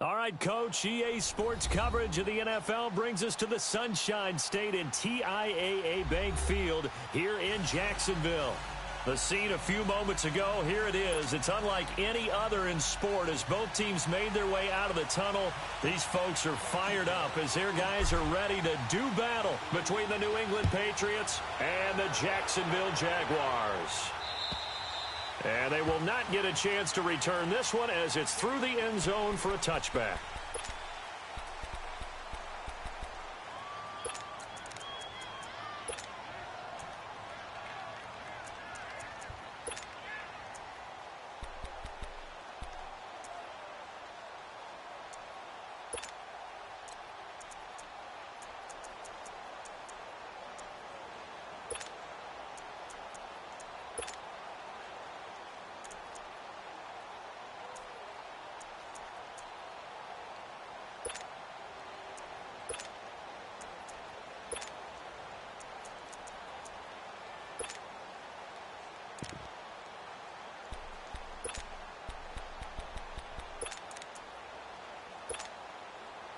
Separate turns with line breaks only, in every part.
All right, Coach, EA Sports coverage of the NFL brings us to the Sunshine State in TIAA Bank Field here in Jacksonville. The scene a few moments ago, here it is. It's unlike any other in sport as both teams made their way out of the tunnel. These folks are fired up as their guys are ready to do battle between the New England Patriots and the Jacksonville Jaguars. And they will not get a chance to return this one as it's through the end zone for a touchback.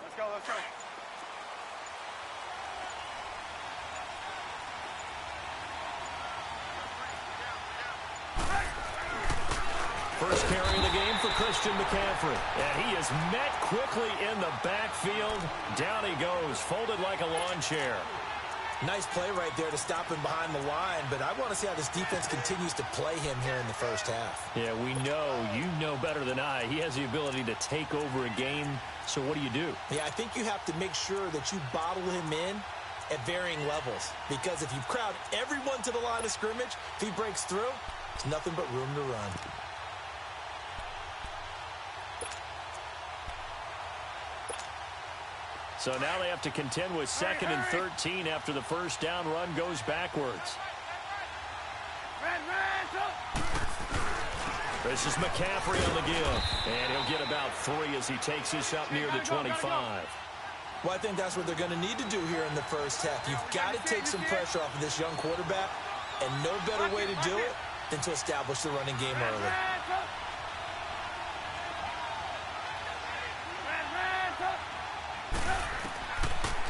Let's go.
First carry of the game for Christian McCaffrey. And he is met quickly in the backfield. Down he goes, folded like a lawn chair.
Nice play right there to stop him behind the line, but I want to see how this defense continues to play him here in the first half.
Yeah, we know, you know better than I, he has the ability to take over a game. So what do you do?
Yeah, I think you have to make sure that you bottle him in at varying levels. Because if you crowd everyone to the line of scrimmage, if he breaks through, it's nothing but room to run.
So now they have to contend with 2nd and 13 after the first down run goes backwards. This is McCaffrey on the give. And he'll get about 3 as he takes this up near the 25.
Well, I think that's what they're going to need to do here in the first half. You've got to take some pressure off of this young quarterback, and no better way to do it than to establish the running game early.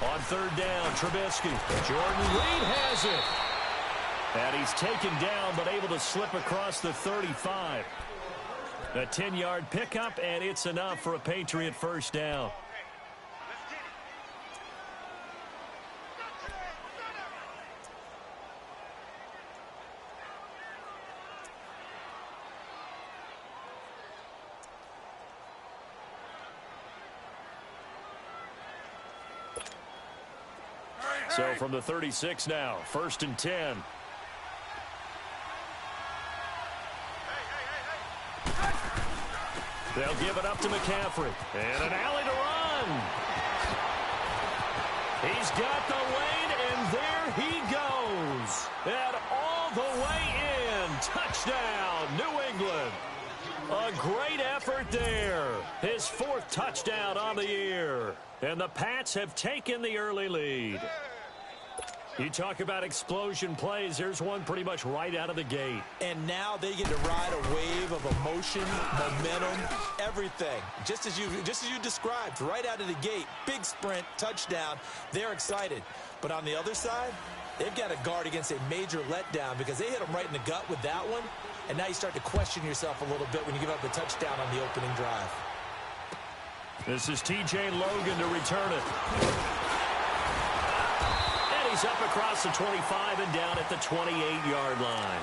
On 3rd down, Trubisky. Jordan Reed has it. And he's taken down, but able to slip across the 35. A 10-yard pickup, and it's enough for a Patriot first down. So from the 36 now, 1st and 10. They'll give it up to McCaffrey. And an alley to run. He's got the lane, and there he goes. And all the way in. Touchdown, New England. A great effort there. His 4th touchdown on the year. And the Pats have taken the early lead. You talk about explosion plays. There's one pretty much right out of the gate.
And now they get to ride a wave of emotion, momentum, everything. Just as you described, right out of the gate, big sprint, touchdown. They're excited. But on the other side, they've got to guard against a major letdown because they hit them right in the gut with that one. And now you start to question yourself a little bit when you give up the touchdown on the opening drive.
This is TJ Logan to return it. He's up across the 25 and down at the 28-yard line.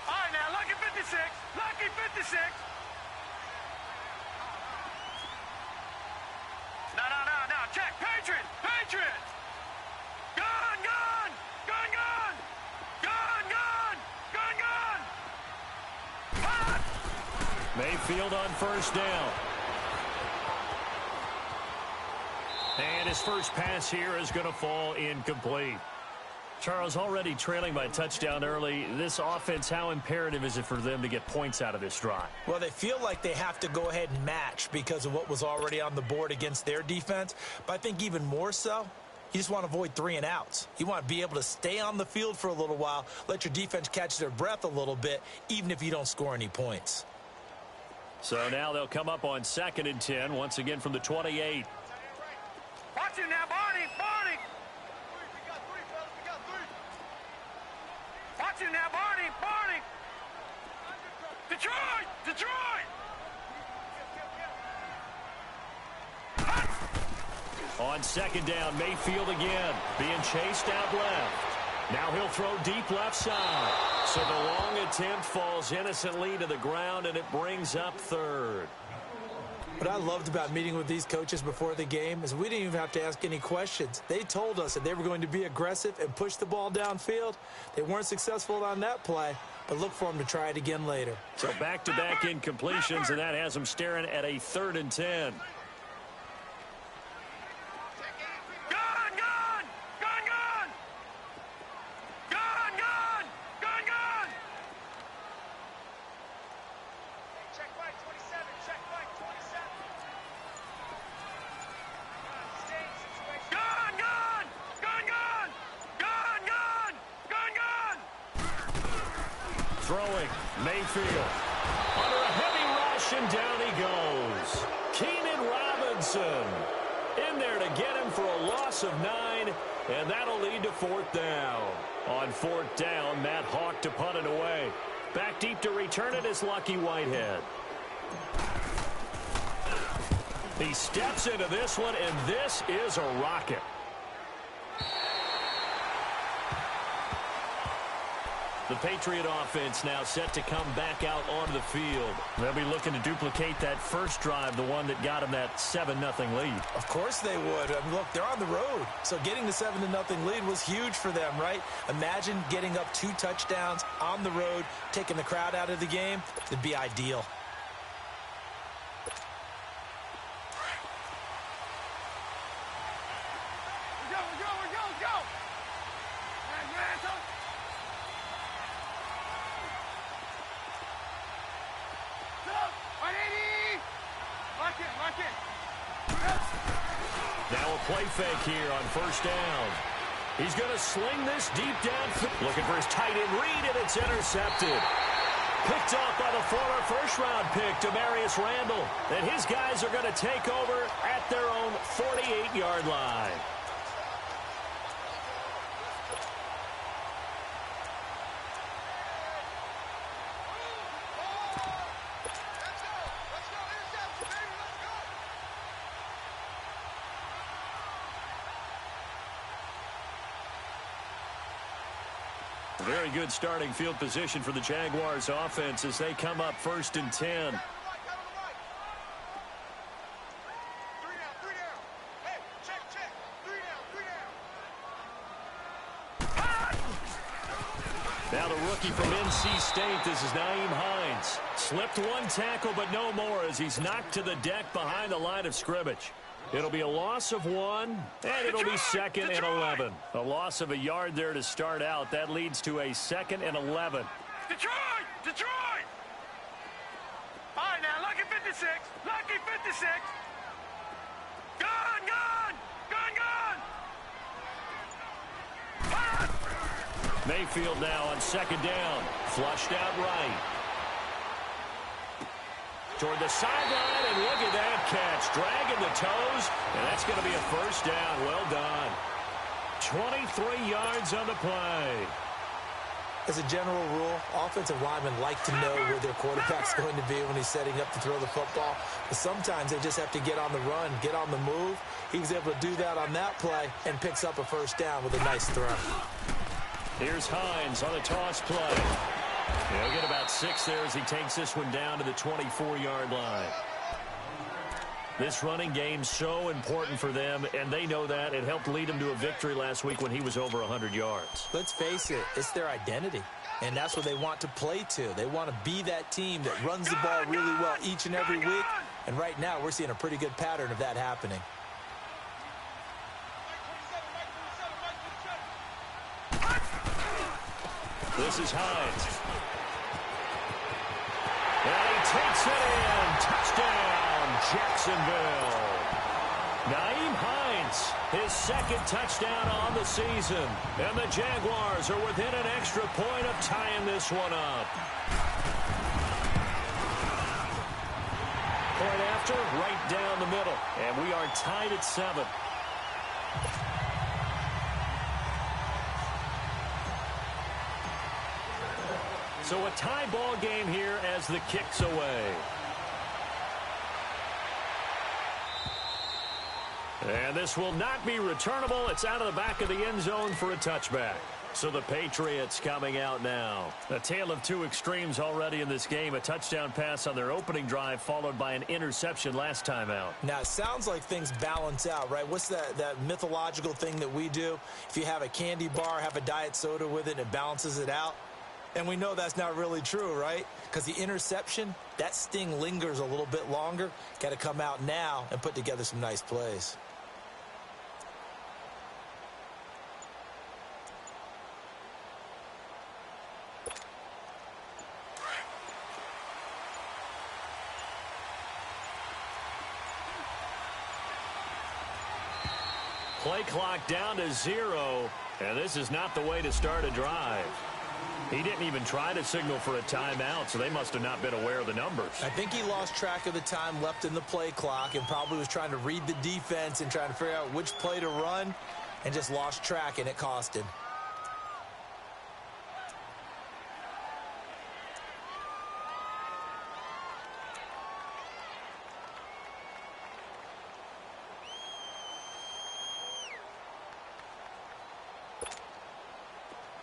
All right, now, lucky 56. Lucky 56. No, check, Patriot, Patriot! Gun! Hot!
Mayfield on 1st down. And his first pass here is going to fall incomplete. Charles, already trailing by a touchdown early. This offense, how imperative is it for them to get points out of this drive?
Well, they feel like they have to go ahead and match because of what was already on the board against their defense. But I think even more so, you just want to avoid 3 and outs. You want to be able to stay on the field for a little while, let your defense catch their breath a little bit, even if you don't score any points.
So now they'll come up on 2nd and 10, once again from the 28.
Watch it now, Barney. Watch it now, Barney. Detroit.
On 2nd down, Mayfield again, being chased out left. Now he'll throw deep left side. So the long attempt falls innocently to the ground, and it brings up 3rd.
What I loved about meeting with these coaches before the game is we didn't even have to ask any questions. They told us that they were going to be aggressive and push the ball downfield. They weren't successful on that play, but look for them to try it again later.
So back-to-back incompletions, and that has them staring at a 3rd and 10. Throwing, Mayfield, under a heavy rush, and down he goes. Keenan Robinson in there to get him for a loss of 9, and that'll lead to 4th down. On 4th down, Matt Hawk to punt it away. Back deep to return it is Lucky Whitehead. He steps into this one, and this is a rocket. The Patriot offense now set to come back out onto the field. They'll be looking to duplicate that first drive, the one that got them that 7-0 lead.
Of course they would. I mean, look, they're on the road. So getting the 7-0 lead was huge for them, right? Imagine getting up 2 touchdowns on the road, taking the crowd out of the game. It'd be ideal.
Now a play fake here on 1st down. He's going to sling this deep down. Looking for his tight end read, and it's intercepted. Picked off by the former first-round pick, Demarius Randall. And his guys are going to take over at their own 48-yard line. Very good starting field position for the Jaguars offense as they come up 1st and 10. Now the rookie from NC State, this is Nyheim Hines. Slipped 1 tackle, but no more as he's knocked to the deck behind the line of scrimmage. It'll be a loss of 1, and it'll be 2nd and 11. A loss of a yard there to start out. That leads to a 2nd and 11.
Detroit! All right, now, lucky 56. Gun!
Mayfield now on 2nd down. Flushed out right. Toward the sideline, and look at that catch. Dragging the toes, and that's going to be a 1st down. Well done. 23 yards on the play.
As a general rule, offensive linemen like to know where their quarterback's going to be when he's setting up to throw the football. But sometimes they just have to get on the run, get on the move. He was able to do that on that play and picks up a 1st down with a nice throw.
Here's Hines on a toss play. He'll get about 6 there as he takes this one down to the 24-yard line. This running game so important for them, and they know that. It helped lead them to a victory last week when he was over 100 yards.
Let's face it, it's their identity, and that's what they want to play to. They want to be that team that runs the ball really well each and every week, and right now we're seeing a pretty good pattern of that happening.
This is Hines. And he takes it in. Touchdown, Jacksonville. Nyheim Hines, his second touchdown on the season. And the Jaguars are within an extra point of tying this one up. Point after, right down the middle. And we are tied at 7. So a tie ball game here as the kick's away. And this will not be returnable. It's out of the back of the end zone for a touchback. So the Patriots coming out now. A tale of two extremes already in this game. A touchdown pass on their opening drive followed by an interception last time out.
Now, it sounds like things balance out, right? What's that mythological thing that we do? If you have a candy bar, have a diet soda with it, and it balances it out. And we know that's not really true, right? Because the interception, that sting lingers a little bit longer. Got to come out now and put together some nice plays.
Play clock down to 0, and this is not the way to start a drive. He didn't even try to signal for a timeout, so they must have not been aware of the numbers.
I think he lost track of the time left in the play clock and probably was trying to read the defense and trying to figure out which play to run and just lost track, and it cost him.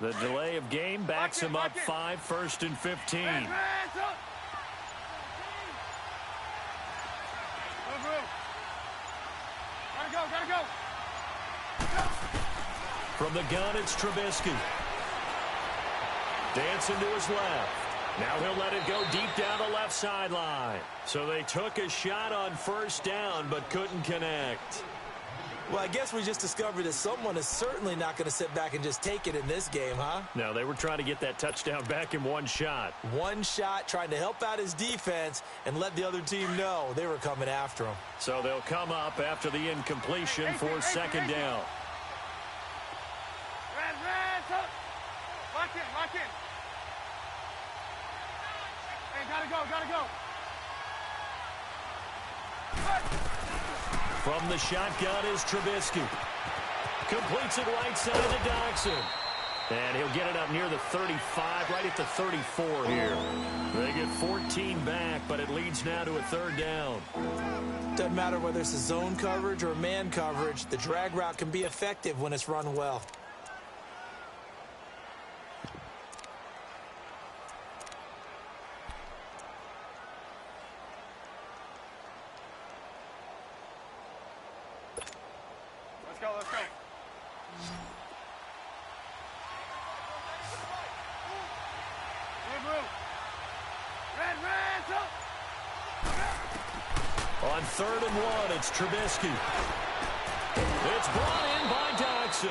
The delay of game backs him up 5, 1st and 15.
Gotta go.
From the gun, it's Trubisky. Dancing to his left. Now he'll let it go deep down the left sideline. So they took a shot on first down, but couldn't connect.
Well, I guess we just discovered that someone is certainly not going to sit back and just take it in this game, huh?
No, they were trying to get that touchdown back in one shot.
One shot, trying to help out his defense and let the other team know they were coming after him.
So they'll come up after the incompletion for second down.
Lock in. Hey, gotta go.
From the shotgun is Trubisky. Completes it right side to Dodson. And he'll get it up near the 35, right at the 34 here. They get 14 back, but it leads now to a third down.
Doesn't matter whether it's a zone coverage or man coverage, the drag route can be effective when it's run well.
Let's go.
On 3rd and 1, it's Trubisky. It's brought in by Dodson.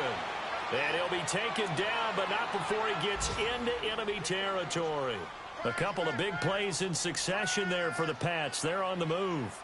And he'll be taken down, but not before he gets into enemy territory. A couple of big plays in succession there for the Pats. They're on the move.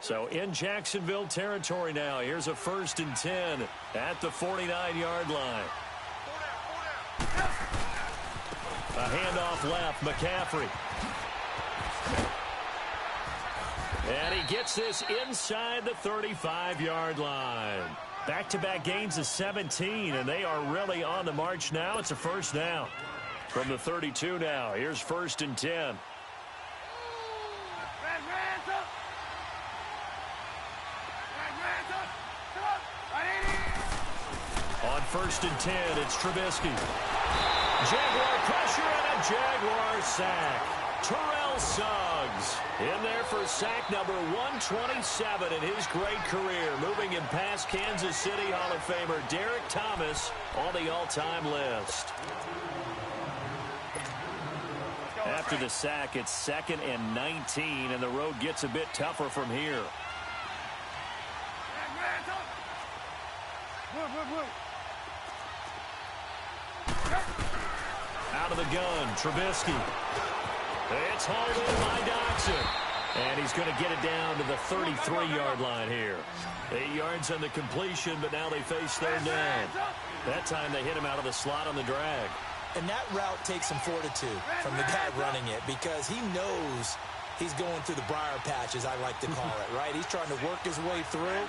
So in Jacksonville territory now. Here's a 1st and 10 at the 49-yard line. A handoff left, McCaffrey. And he gets this inside the 35-yard line. Back-to-back gains of 17, and they are really on the march now. It's a first down. From the 32 now, here's 1st and 10. On 1st and 10, it's Trubisky. Jaguar pressure and a Jaguar sack. Terrell Suggs. Suggs in there for sack number 127 in his great career, moving him past Kansas City Hall of Famer Derek Thomas on the all-time list. After the sack, it's 2nd and 19, and the road gets a bit tougher from here. Out of the gun, Trubisky. It's hauled in by Doxson. And he's going to get it down to the 33-yard line here. 8 yards on the completion, but now they face 3rd down. That time they hit him out of the slot on the drag.
And that route takes some fortitude from the guy running it, because he knows he's going through the briar patch, as I like to call it, right? He's trying to work his way through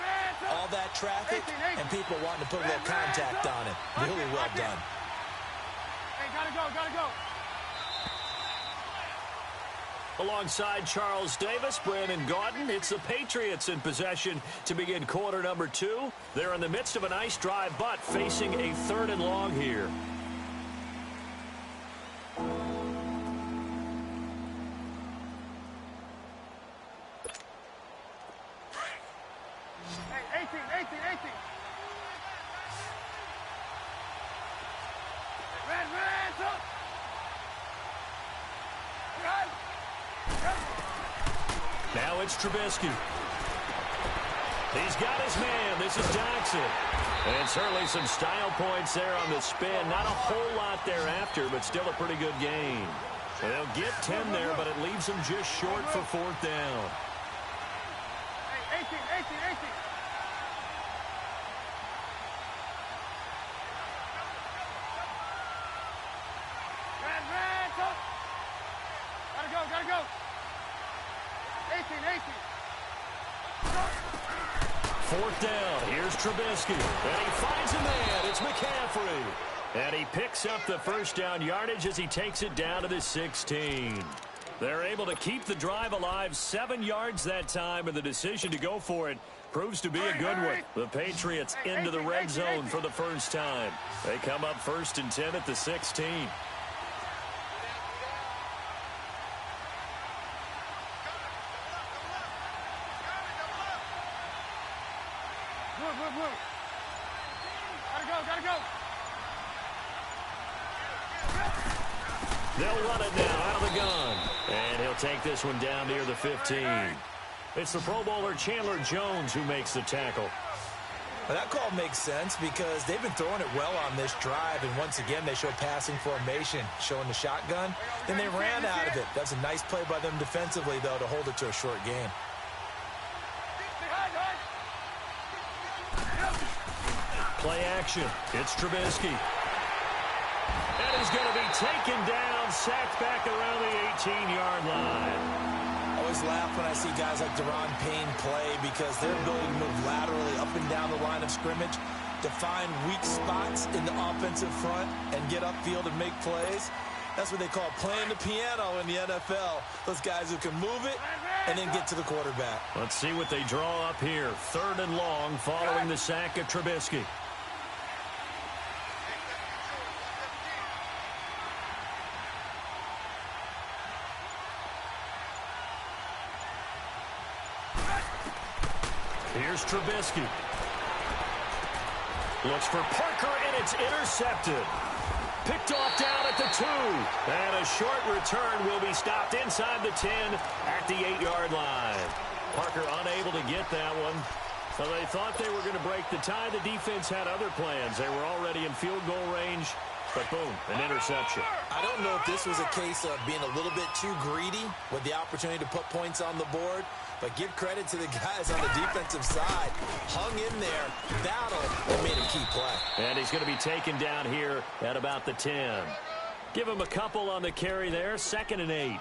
all that traffic, and people wanting to put a little contact on it. Really well done.
Hey, gotta go.
Alongside Charles Davis, Brandon Gaudin, it's the Patriots in possession to begin quarter number 2. They're in the midst of a nice drive, but facing a 3rd and long here.
Hey, 18. Red, up.
Now it's Trubisky. He's got his man. This is Doxson. And certainly some style points there on the spin. Not a whole lot thereafter, but still a pretty good gain. They'll get 10 there, but it leaves them just short for 4th down.
Hey, 18. Red, up. Gotta go. 18.
4th down. Here's Trubisky. And he finds a man. It's McCaffrey. And he picks up the 1st down yardage as he takes it down to the 16. They're able to keep the drive alive, 7 yards that time, and the decision to go for it proves to be a good one. The Patriots into the red zone for the first time. They come up 1st and 10 at the 16.
Gotta go.
They'll run it now out of the gun. And he'll take this one down near the 15. It's the Pro Bowler Chandler Jones who makes the tackle.
Well, that call makes sense because they've been throwing it well on this drive, and once again they show passing formation, showing the shotgun. Then they ran out of it. That's a nice play by them defensively, though, to hold it to a short gain.
Play action. It's Trubisky. And he's going to be taken down, sacked back around the 18-yard line.
Always laugh when I see guys like Deron Payne play because their ability to move laterally up and down the line of scrimmage, to find weak spots in the offensive front and get upfield and make plays. That's what they call playing the piano in the NFL. Those guys who can move it and then get to the quarterback.
Let's see what they draw up here. 3rd and long following the sack of Trubisky. Here's Trubisky. Looks for Parker, and it's intercepted. Picked off down at the 2. And a short return will be stopped inside the 10 at the 8-yard line. Parker unable to get that one. So they thought they were going to break the tie. The defense had other plans. They were already in field goal range. But boom, an interception.
I don't know if this was a case of being a little bit too greedy with the opportunity to put points on the board. But give credit to the guys on the defensive side. Hung in there, battled, and made a key play.
And he's going to be taken down here at about the 10. Give him a couple on the carry there. 2nd and 8.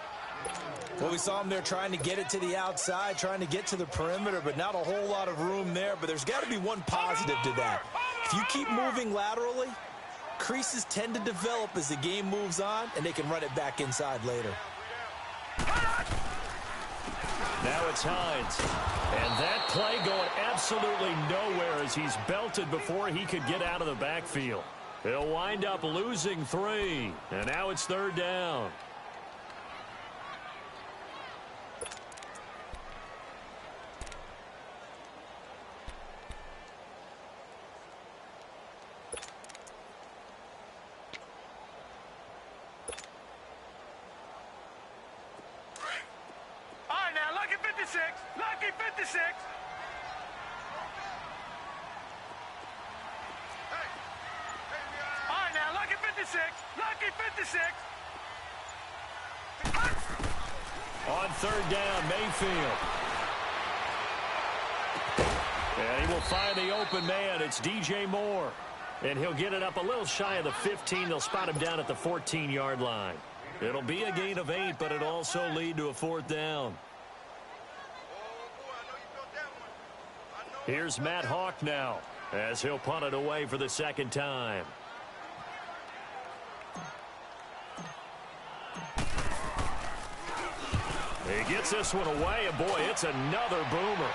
Well, we saw him there trying to get it to the outside, trying to get to the perimeter, but not a whole lot of room there. But there's got to be one positive to that. If you keep moving laterally, creases tend to develop as the game moves on, and they can run it back inside later.
Now it's Hines. And that play going absolutely nowhere as he's belted before he could get out of the backfield. He'll wind up losing 3. And now it's 3rd down.
56. All right, now, lucky 56. Lucky 56.
On third down, Mayfield. And he will find the open man. It's DJ Moore. And he'll get it up a little shy of the 15. They'll spot him down at the 14-yard line. It'll be a gain of 8, but it'll also lead to a fourth down. Here's Matt Hawk now as he'll punt it away for the second time. He gets this one away, and boy, it's another boomer.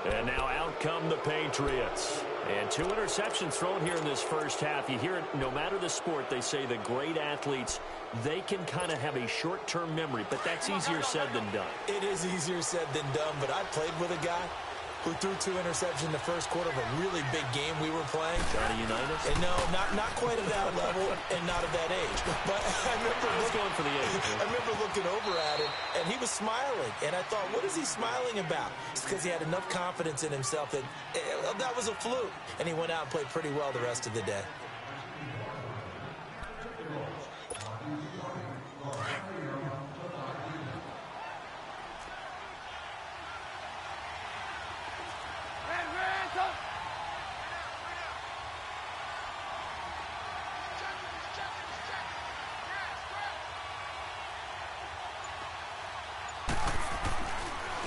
And now out come the Patriots. And 2 interceptions thrown here in this first half. You hear it, no matter the sport, they say the great athletes, they can kind of have a short-term memory, but that's easier said than done.
It is easier said than done, but I played with a guy who threw 2 interceptions in the first quarter of a really big game we were playing.
Johnny Unitas?
And no, not quite at that level and not at that age. But I remember
going for the age.
I remember looking over at him, and he was smiling. And I thought, what is he smiling about? It's because he had enough confidence in himself that that was a fluke. And he went out and played pretty well the rest of the day.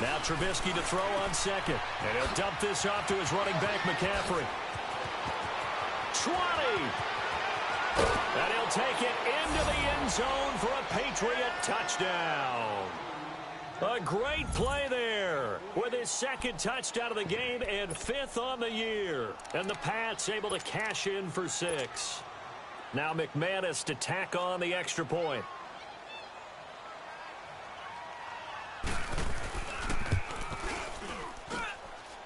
Now Trubisky to throw on second. And he'll dump this off to his running back, McCaffrey. 20! And he'll take it into the end zone for a Patriot touchdown. A great play there with his second touchdown of the game and 5th on the year. And the Pats able to cash in for 6. Now McManus to tack on the extra point.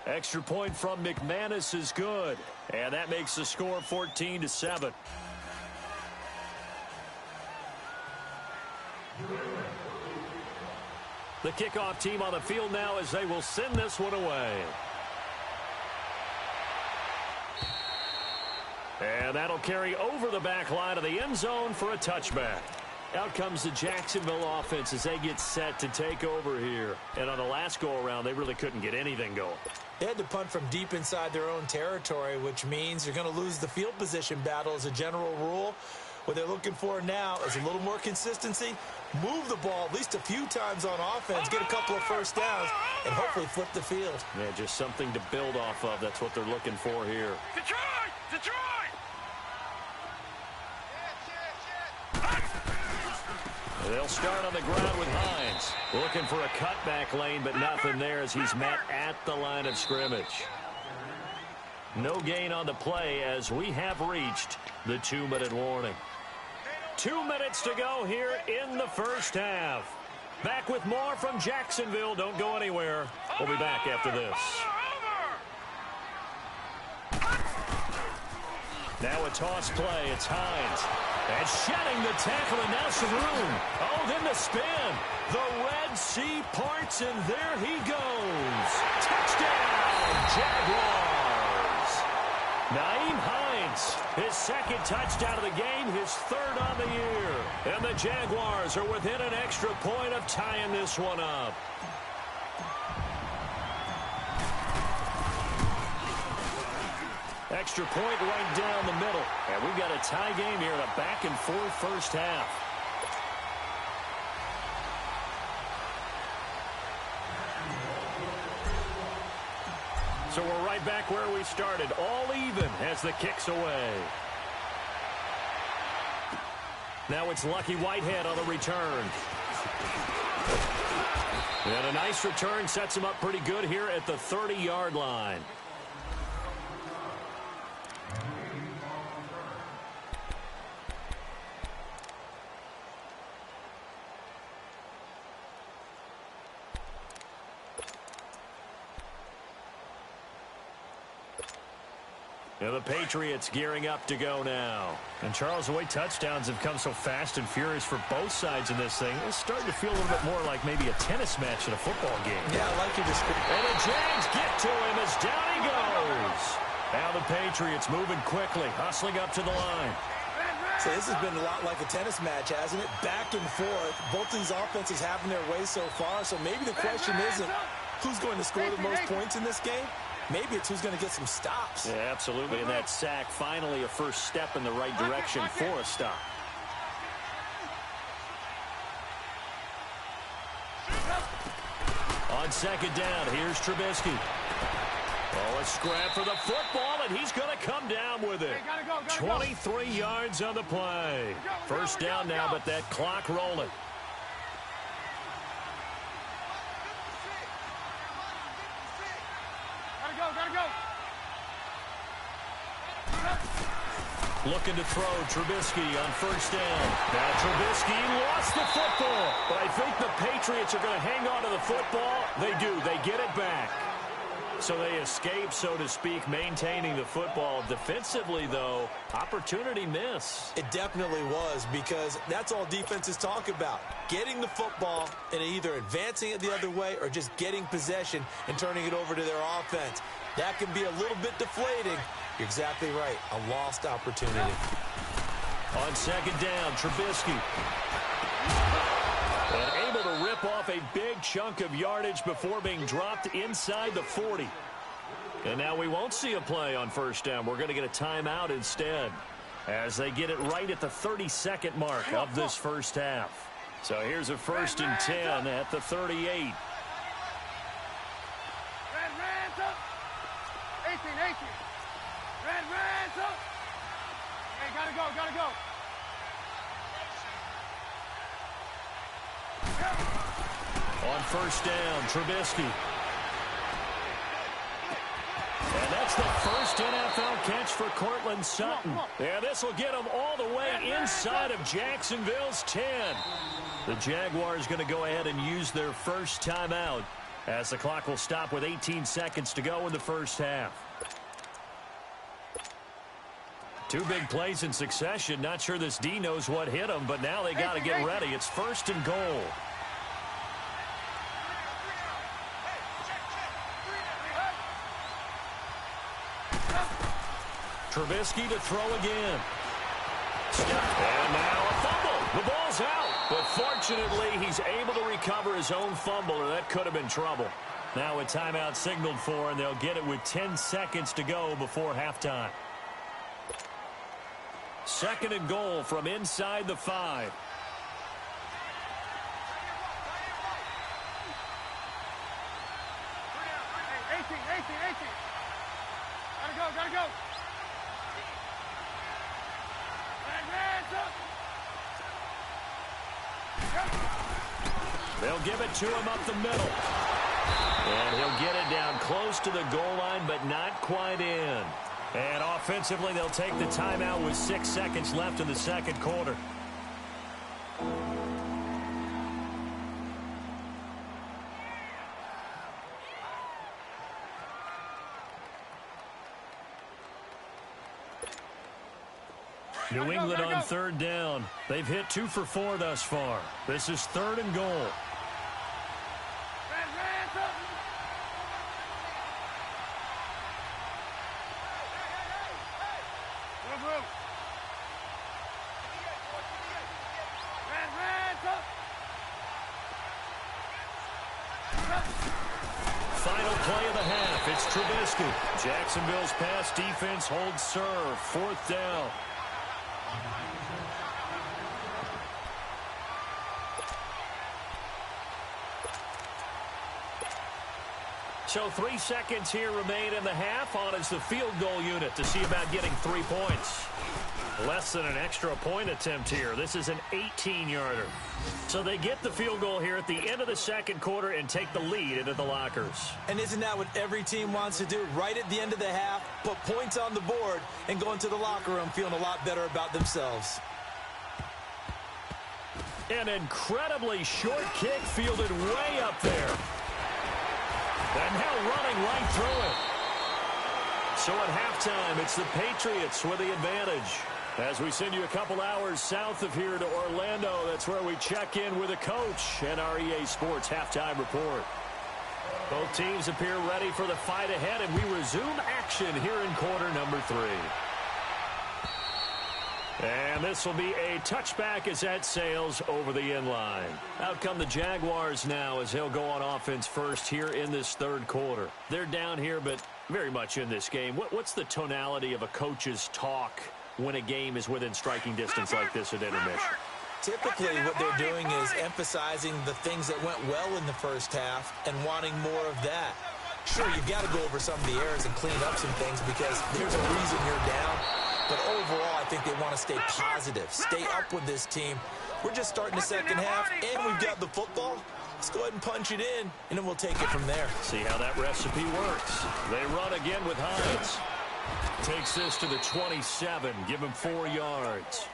Extra point from McManus is good. And that makes the score 14-7. The kickoff team on the field now as they will send this one away. And that'll carry over the back line of the end zone for a touchback. Out comes the Jacksonville offense as they get set to take over here. And on the last go-around, they really couldn't get anything going.
They had to punt from deep inside their own territory, which means you're going to lose the field position battle as a general rule. What they're looking for now is a little more consistency, move the ball at least a few times on offense, get a couple of first downs, and hopefully flip the field.
Yeah, just something to build off of. That's what they're looking for here.
Detroit! Detroit!
They'll start on the ground with Hines. Looking for a cutback lane, but nothing there as he's met at the line of scrimmage. No gain on the play as we have reached the 2-minute warning. 2 minutes to go here in the first half. Back with more from Jacksonville. Don't go anywhere. We'll be back after this. Now a toss play. It's Hines. And shedding the tackle, and now some room. Oh, then the spin. The Red Sea parts, and there he goes. Touchdown, Jaguars. Naeem Hines, his second touchdown of the game, his 3rd on the year. And the Jaguars are within an extra point of tying this one up. Extra point right down the middle. And we've got a tie game here in a back-and-forth first half. So we're right back where we started. All even as the kick's away. Now it's Lucky Whitehead on the return. And a nice return sets him up pretty good here at the 30-yard line. And the Patriots gearing up to go now. And Charles, the way touchdowns have come so fast and furious for both sides in this thing, it's starting to feel a little bit more like maybe a tennis match in a football game.
Yeah, I like your description.
And the Jags get to him as down he goes. Now the Patriots moving quickly, hustling up to the line.
So this has been a lot like a tennis match, hasn't it? Back and forth. Both these offenses having their way so far. So maybe the question isn't who's going to score the most points in this game. Maybe it's who's going to get some stops.
Yeah, absolutely. And that sack, finally a first step in the right direction for a stop. On second down, here's Trubisky. Oh, a scrap for the football, and he's going to come down with it. 23 yards on the play. First down now, but that clock rolling.
Gotta go.
Looking to throw Trubisky on first down. Now Trubisky lost the football. But I think the Patriots are going to hang on to the football. They do. They get it back. So they escape, so to speak, maintaining the football. Defensively, though, opportunity miss.
It definitely was, because that's all defenses talk about. Getting the football and either advancing it the other way or just getting possession and turning it over to their offense. That can be a little bit deflating. You're exactly right. A lost opportunity.
On second down, Trubisky. And able to rip off a big chunk of yardage before being dropped inside the 40. And now we won't see a play on first down. We're going to get a timeout instead as they get it right at the 32nd mark of this first half. So here's a 1st and 10 at the 38.
Red, up. 18. Red, up. Hey, gotta go.
On first down, Trubisky. And that's the first NFL catch for Cortland Sutton. Yeah, this will get him all the way inside of Jacksonville's 10. The Jaguars going to go ahead and use their first timeout as the clock will stop with 18 seconds to go in the first half. Two big plays in succession. Not sure this D knows what hit them, but now they got to get ready. It's 1st and goal. Trubisky to throw again. And now a fumble. The ball's out. But fortunately, he's able to recover his own fumble, or that could have been trouble. Now a timeout signaled for, and they'll get it with 10 seconds to go before halftime. 2nd and goal from inside the 5.
Gotta go.
They'll give it to him up the middle. And he'll get it down close to the goal line, but not quite in. And offensively, they'll take the timeout with 6 seconds left in the second quarter. New England on 3rd down. They've hit 2 for 4 thus far. This is 3rd and goal. Final play of the half. It's Trubisky. Jacksonville's pass defense holds serve. 4th down. So 3 seconds here remain in the half. On is the field goal unit to see about getting 3 points. Less than an extra point attempt here. This is an 18-yarder. So they get the field goal here at the end of the second quarter and take the lead into the lockers.
And isn't that what every team wants to do? Right at the end of the half, put points on the board and go into the locker room feeling a lot better about themselves.
An incredibly short kick fielded way up there. And now running right through it. So at halftime, it's the Patriots with the advantage. As we send you a couple hours south of here to Orlando, that's where we check in with a coach and our EA Sports halftime report. Both teams appear ready for the fight ahead, and we resume action here in quarter number 3. And this will be a touchback as that sails over the end line. Out come the Jaguars now as they'll go on offense first here in this third quarter. They're down here, but very much in this game. What's the tonality of a coach's talk when a game is within striking distance like this at intermission?
Typically, what they're doing is emphasizing the things that went well in the first half and wanting more of that. Sure, you've got to go over some of the errors and clean up some things because there's a reason you're down. But overall, I think they want to stay positive, stay up with this team. We're just starting the second half, and we've got the football. Let's go ahead and punch it in, and then we'll take it from there.
See how that recipe works. They run again with Hines. Takes this to the 27, give him 4 yards.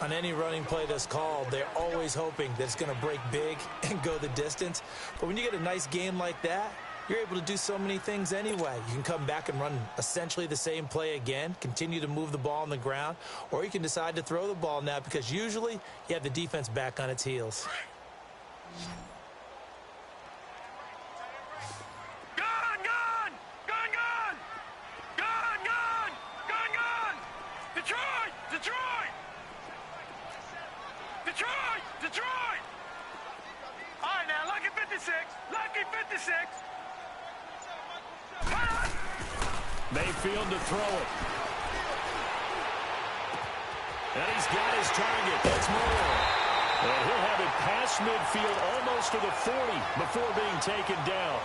On any running play that's called, they're always hoping that it's going to break big and go the distance. But when you get a nice game like that, you're able to do so many things anyway. You can come back and run essentially the same play again, continue to move the ball on the ground, or you can decide to throw the ball now because usually you have the defense back on its heels.
Gun, gun! Gun, gun! Gun, gun! Gun, gun! Detroit! Detroit! Detroit! Detroit! All right, now, lucky 56. Lucky 56.
Mayfield to throw it. And he's got his target. That's more. And he'll have it past midfield almost to the 40 before being taken down.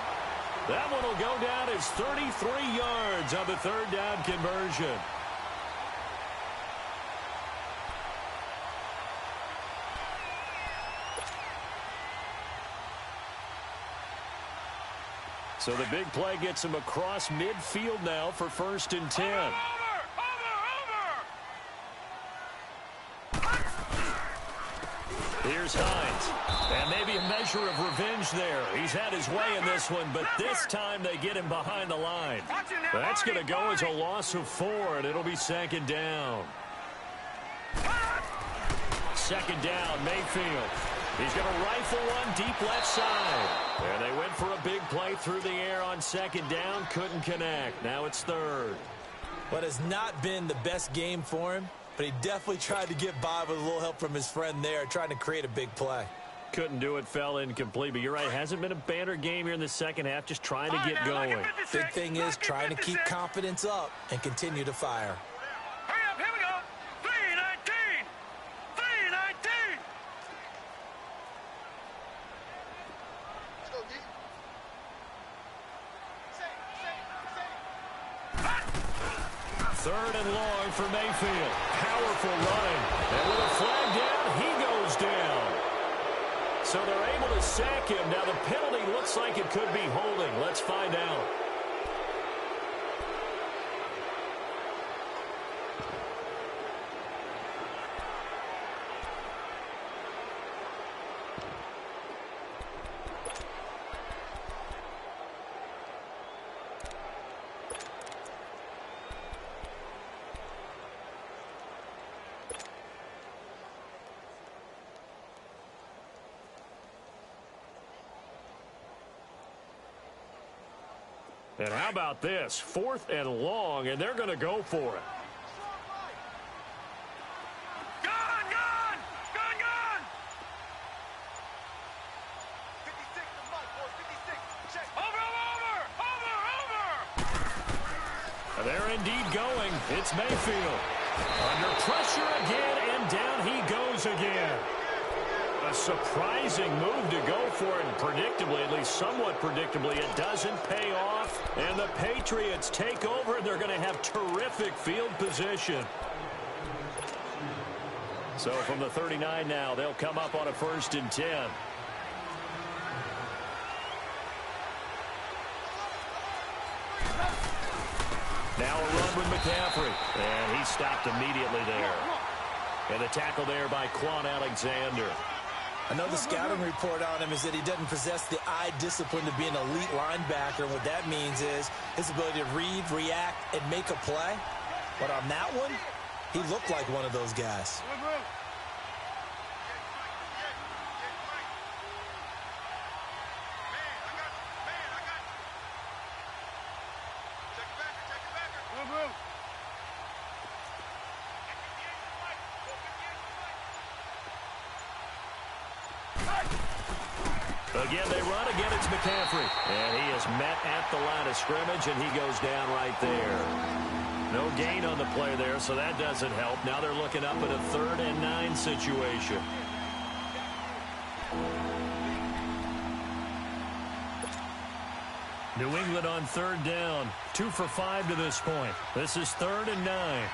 That one will go down as 33 yards on the third down conversion. So the big play gets him across midfield now for 1st and 10.
Over!
Here's Hines. And maybe a measure of revenge there. He's had his way in this one, but this time they get him behind the line. That's going to go as a loss of 4, and it'll be 2nd down. 2nd down, Mayfield. He's going to rifle one deep left side. And they went for a big play through the air on 2nd down. Couldn't connect. Now it's 3rd.
What has not been the best game for him, but he definitely tried to get by with a little help from his friend there, trying to create a big play.
Couldn't do it, fell incomplete. But you're right, hasn't been a banner game here in the second half, just trying to get going.
Big thing is trying to keep confidence up and continue to fire.
Hurry up, here we go. 319. 319.
Third and long for Mayfield. Powerful running. And with a flag down, he goes down. So they're able to sack him. Now the penalty looks like it could be holding. Let's find out. And how about this? 4th and long, and they're going to go for it.
Gun, gun! Gun, gun! 56 to Mike, boys. 56. Check. Over!
And they're indeed going. It's Mayfield. Under pressure again, and down he goes again. A surprising move to go for it, and predictably, at least somewhat predictably, it doesn't pay off. And the Patriots take over, and they're going to have terrific field position. So from the 39 now, they'll come up on a 1st and 10. Now a run with McCaffrey, and he stopped immediately there. And the tackle there by Quan Alexander.
I know the scouting report on him is that he doesn't possess the eye discipline to be an elite linebacker. What that means is his ability to read, react, and make a play. But on that one, he looked like one of those guys.
Again, they run. Again, it's McCaffrey. And he is met at the line of scrimmage, and he goes down right there. No gain on the play there, so that doesn't help. Now they're looking up at a 3rd and 9 situation. New England on 3rd down. 2 for 5 to this point. This is 3rd and 9.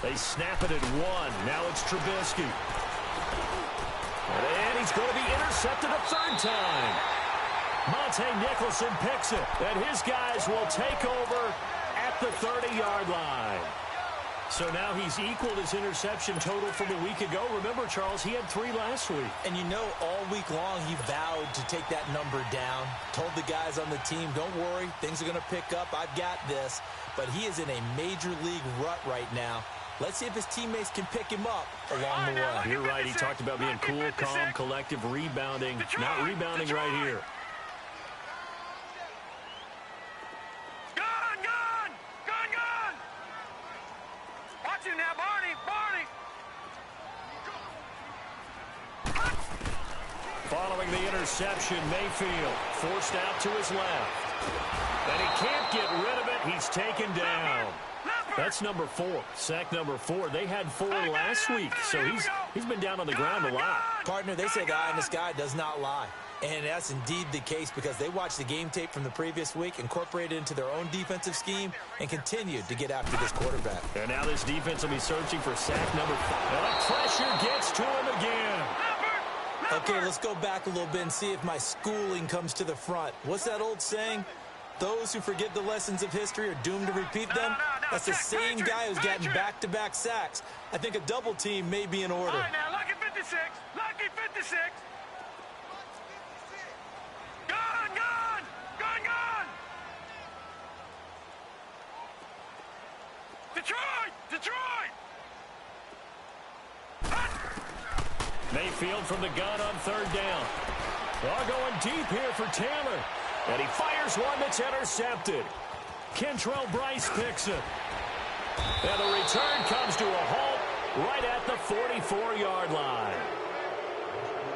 They snap it at 1. Now it's Trubisky. And he's going to be intercepted a 3rd time. Monte Nicholson picks it. And his guys will take over at the 30-yard line. So now he's equaled his interception total from a week ago. Remember, Charles, he had 3 last week.
And you know, all week long he vowed to take that number down. Told the guys on the team, don't worry, things are going to pick up. I've got this. But he is in a major league rut right now. Let's see if his teammates can pick him up along the way.
You're right. He talked about being cool, calm, collective, rebounding. Not rebounding right here.
Gone! Watch him now, Barney!
Following the interception, Mayfield forced out to his left. And he can't get rid of it. He's taken down. That's number 4. Sack number 4. They had 4 last week, so he's been down on the ground a lot.
Partner, they say the eye in the sky does not lie. And that's indeed the case because they watched the game tape from the previous week, incorporated it into their own defensive scheme, and continued to get after this quarterback.
And now this defense will be searching for sack number 5. And the pressure gets to him again.
Okay, let's go back a little bit and see if my schooling comes to the front. What's that old saying? Those who forget the lessons of history are doomed to repeat them. That's the same guy who's gotten back-to-back sacks. I think a double team may be in order.
All right, now, lucky 56. Lucky 56. Gone! Detroit!
Mayfield from the gun on 3rd down. They're going deep here for Taylor. And he fires one that's intercepted. Kentrell Bryce picks it. And the return comes to a halt right at the 44-yard line.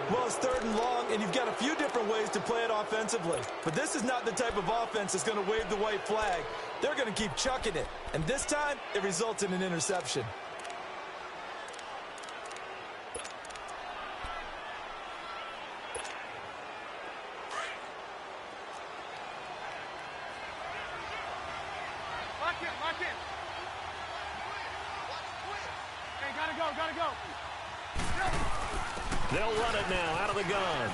Well, it's 3rd and long, and you've got a few different ways to play it offensively. But this is not the type of offense that's going to wave the white flag. They're going to keep chucking it. And this time, it results in an interception.
Lock in. Hey, gotta go.
They'll run it now out of the gun.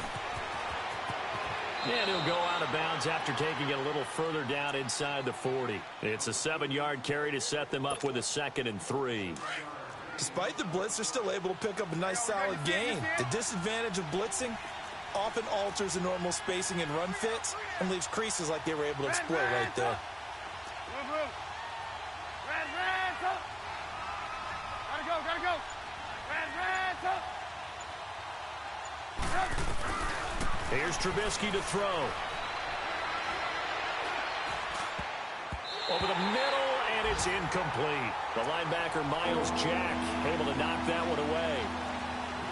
And he'll go out of bounds after taking it a little further down inside the 40. It's a 7-yard carry to set them up with a 2nd and 3.
Despite the blitz, they're still able to pick up a nice solid gain. The disadvantage of blitzing often alters the normal spacing and run fits and leaves creases like they were able to exploit right there.
Gotta go.
Here's Trubisky to throw. Over the middle, and it's incomplete. The linebacker, Miles Jack, able to knock that one away.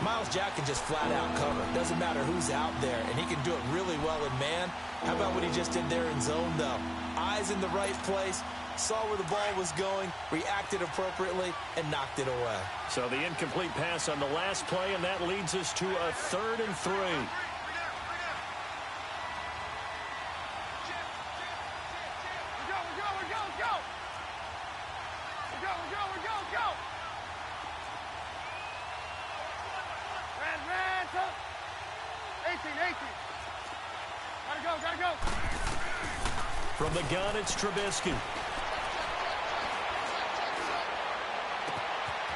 Miles Jack can just flat out cover. Doesn't matter who's out there, and he can do it really well in man. How about what he just did there in zone, though? Eyes in the right place, saw where the ball was going, reacted appropriately, and knocked it away.
So the incomplete pass on the last play, and that leads us to a 3rd and 3.
Go. Gotta go.
From the gun, it's Trubisky.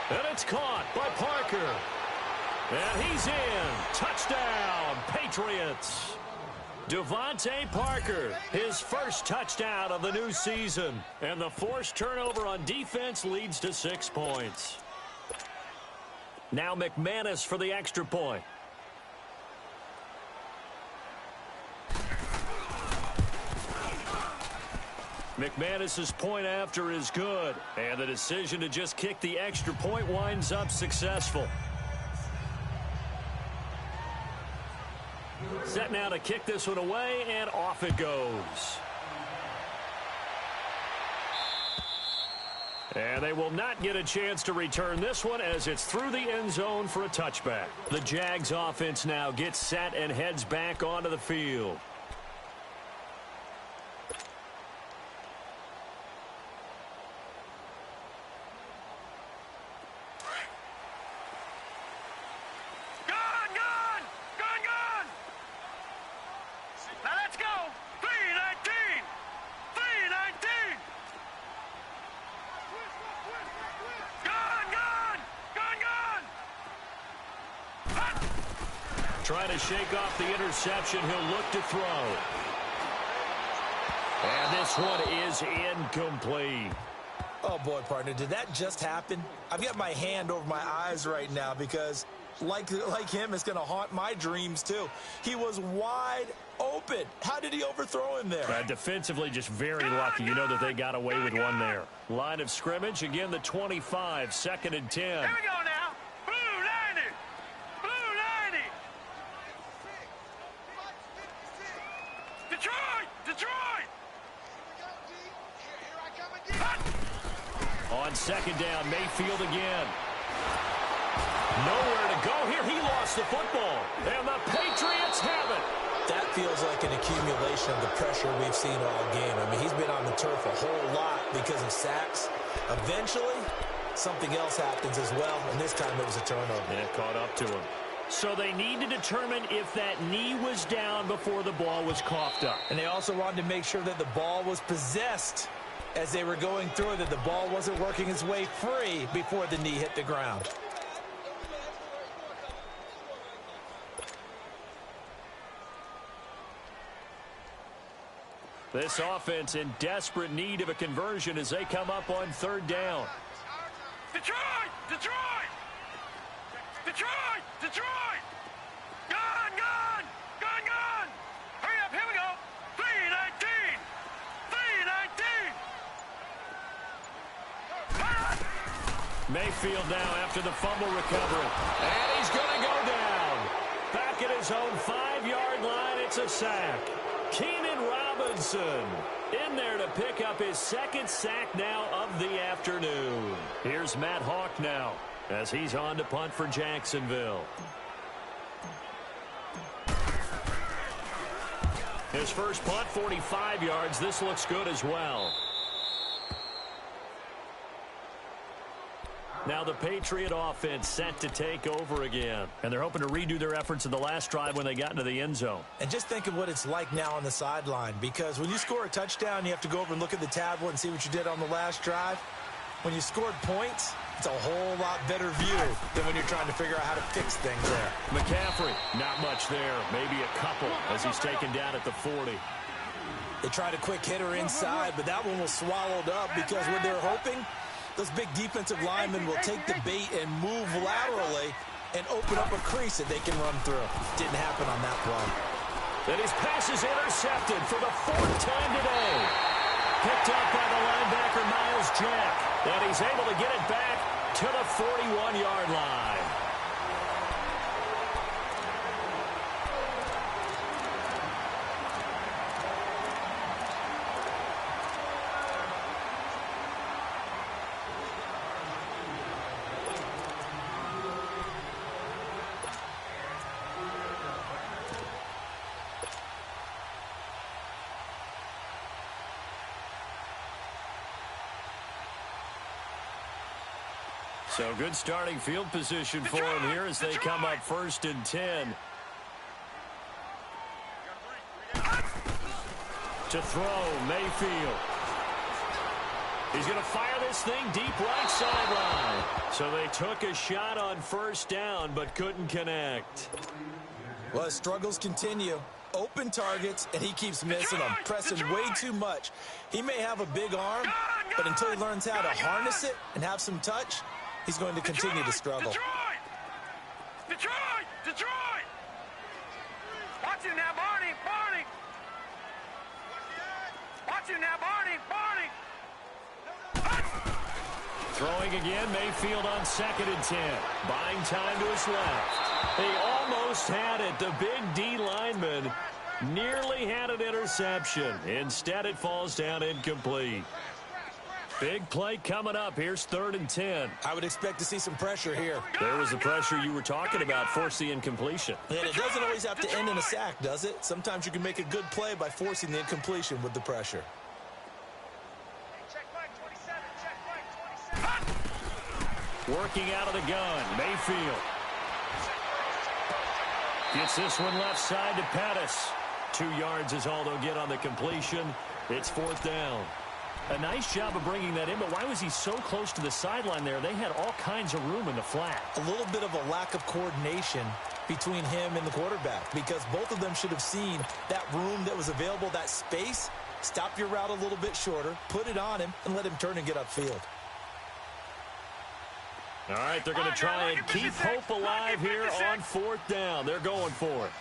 And it's caught by Parker. And he's in. Touchdown, Patriots. Devontae Parker, his first touchdown of the new season. And the forced turnover on defense leads to 6 points. Now McManus for the extra point. McManus's point after is good. And the decision to just kick the extra point winds up successful. Set now to kick this one away, and off it goes. And they will not get a chance to return this one as it's through the end zone for a touchback. The Jags offense now gets set and heads back onto the field. Trying to shake off the interception. He'll look to throw. And this one is incomplete.
Oh, boy, partner, did that just happen? I've got my hand over my eyes right now because, like him, it's going to haunt my dreams, too. He was wide open. How did he overthrow him there?
Defensively, just very lucky. You know that they got away with one there. Line of scrimmage, again, the 25, 2nd and 10.
Here we go now. Detroit!
On 2nd down, Mayfield again. Nowhere to go here. He lost the football. And the Patriots have it.
That feels like an accumulation of the pressure we've seen all game. I mean, he's been on the turf a whole lot because of sacks. Eventually, something else happens as well, and this time it was a turnover.
And it caught up to him. So they need to determine if that knee was down before the ball was coughed up.
And they also wanted to make sure that the ball was possessed as they were going through it, that the ball wasn't working its way free before the knee hit the ground.
This offense in desperate need of a conversion as they come up on 3rd down.
Detroit! Gun! Hurry up, here we go. 319!
Mayfield now after the fumble recovery. And he's going to go down. Back at his own 5-yard line, it's a sack. Keenan Robinson in there to pick up his 2nd sack now of the afternoon. Here's Matt Hawk now as he's on to punt for Jacksonville. His first punt, 45 yards. This looks good as well. Now the Patriot offense set to take over again. And they're hoping to redo their efforts in the last drive when they got into the end zone.
And just think of what it's like now on the sideline, because when you score a touchdown, you have to go over and look at the tablet and see what you did on the last drive. When you scored points, it's a whole lot better view than when you're trying to figure out how to fix things there.
McCaffrey, not much there. Maybe a couple as he's taken down at the 40.
They tried a quick hitter inside, but that one was swallowed up because when they're hoping, those big defensive linemen will take the bait and move laterally and open up a crease that they can run through. Didn't happen on that play.
And his pass is intercepted for the 4th time today. Picked up by the linebacker, Miles Jack. And he's able to get it back to the 41-yard line. So good starting field position for him here as they come up 1st and 10. To throw, Mayfield. He's going to fire this thing deep right sideline. So they took a shot on first down, but couldn't connect.
Well, his struggles continue. Open targets, and he keeps missing them, pressing way too much. He may have a big arm, but until he learns how to harness it and have some touch, he's going to continue to struggle.
Detroit! Watch him now, Barney! Watch him now, Barney!
Throwing again, Mayfield on 2nd and 10. Buying time to his left. He almost had it. The big D lineman nearly had an interception. Instead, it falls down incomplete. Big play coming up. Here's 3rd and 10.
I would expect to see some pressure here.
There was the pressure you were talking about, force the incompletion.
And it doesn't always have to end in a sack, does it? Sometimes you can make a good play by forcing the incompletion with the pressure.
Working out of the gun, Mayfield. Gets this one left side to Pettis. 2 yards is all they'll get on the completion. It's 4th down. A nice job of bringing that in, but why was he so close to the sideline there? They had all kinds of room in the flat.
A little bit of a lack of coordination between him and the quarterback, because both of them should have seen that room that was available, that space. Stop your route a little bit shorter, put it on him, and let him turn and get upfield.
All right, they're going to try and keep hope alive here on 4th down. They're going for it.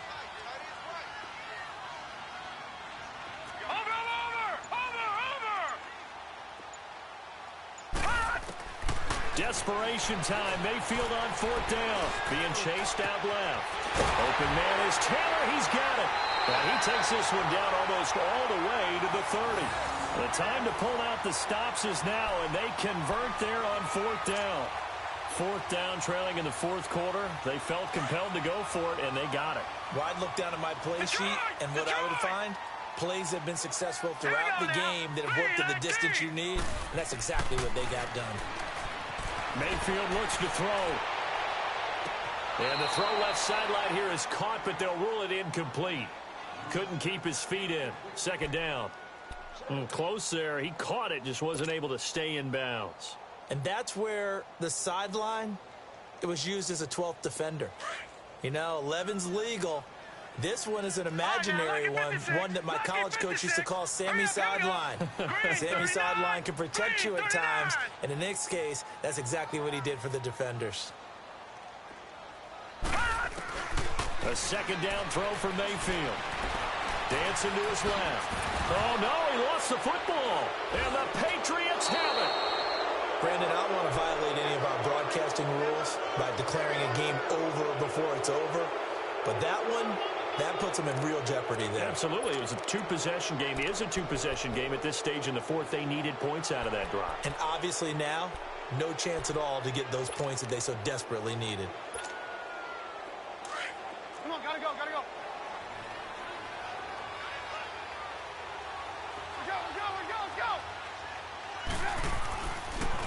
Desperation time. Mayfield on 4th down. Being chased out left. Open man is Taylor. He's got it. And he takes this one down almost all the way to the 30. The time to pull out the stops is now, and they convert there on 4th down. 4th down, trailing in the 4th quarter. They felt compelled to go for it, and they got it.
Well, I'd look down at my play sheet, and what I would find, plays have been successful throughout the game that have worked in the distance you need, and that's exactly what they got done.
Mayfield looks to throw. And the throw left sideline here is caught, but they'll rule it incomplete. Couldn't keep his feet in. 2nd down. Close there. He caught it, just wasn't able to stay in bounds.
And that's where the sideline, it was used as a 12th defender. You know, 11's legal. This one is an imaginary one that my college coach used to call Sammy Sideline. Sammy Sideline can protect you at times, and in this case, that's exactly what he did for the defenders.
A 2nd down throw for Mayfield. Dancing to his left. Oh, no, he lost the football. And the Patriots have it.
Brandon, I don't want to violate any of our broadcasting rules by declaring a game over before it's over. But that one, that puts them in real jeopardy there.
Absolutely. It was a 2-possession game. It is a 2-possession game at this stage in the 4th. They needed points out of that drive.
And obviously now, no chance at all to get those points that they so desperately needed.
Come on, gotta go. Let's go.